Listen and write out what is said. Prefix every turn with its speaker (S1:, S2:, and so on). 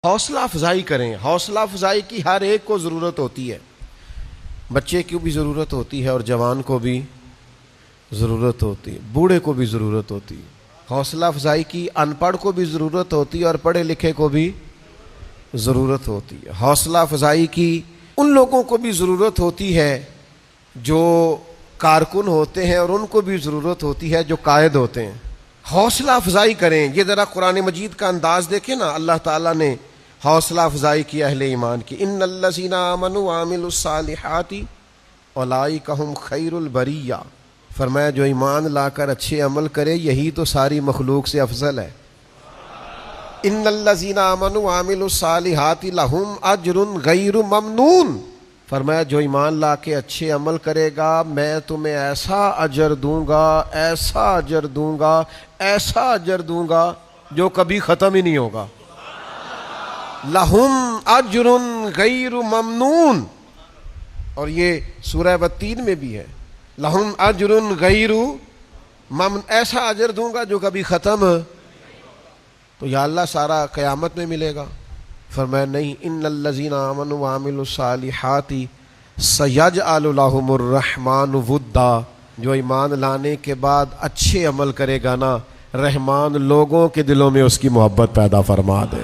S1: حوصلہ افزائی کریں. حوصلہ افزائی کی ہر ایک کو ضرورت ہوتی ہے. بچے کی بھی ضرورت ہوتی ہے اور جوان کو بھی ضرورت ہوتی ہے, بوڑھے کو بھی ضرورت ہوتی ہے. حوصلہ افزائی کی ان پڑھ کو بھی ضرورت ہوتی ہے اور پڑھے لکھے کو بھی ضرورت ہوتی ہے. حوصلہ افزائی کی ان لوگوں کو بھی ضرورت ہوتی ہے جو کارکن ہوتے ہیں اور ان کو بھی ضرورت ہوتی ہے جو قائد ہوتے ہیں. حوصلہ افزائی کریں. یہ ذرا قرآن مجید کا انداز دیکھیں نا, اللہ تعالیٰ نے حوصلہ افزائی کی اہل ایمان کی. ان الذین آمنوا وعملوا الصالحات اولئک ھم خیر البریہ. فرمایا جو ایمان لا کر اچھے عمل کرے یہی تو ساری مخلوق سے افضل ہے. ان الذین آمنوا وعملوا الصالحات لہم اجر غیر ممنون. فرمایا جو ایمان لا کے اچھے عمل کرے گا میں تمہیں ایسا اجر دوں گا, ایسا اجر دوں گا, ایسا اجر دوں گا جو کبھی ختم ہی نہیں ہوگا. لہم اجر غیر ممنون. اور یہ سورہ والتین میں بھی ہے, لہم اجر غیر ممنون, ایسا اجر دوں گا جو کبھی ختم. تو یا اللہ سارا قیامت میں ملے گا؟ فرمایا نہیں, ان الذین آمنوا وعملوا الصالحات سیجعل لهم الرحمن ودا. جو ایمان لانے کے بعد اچھے عمل کرے گا نا, رحمان لوگوں کے دلوں میں اس کی محبت پیدا فرما دے.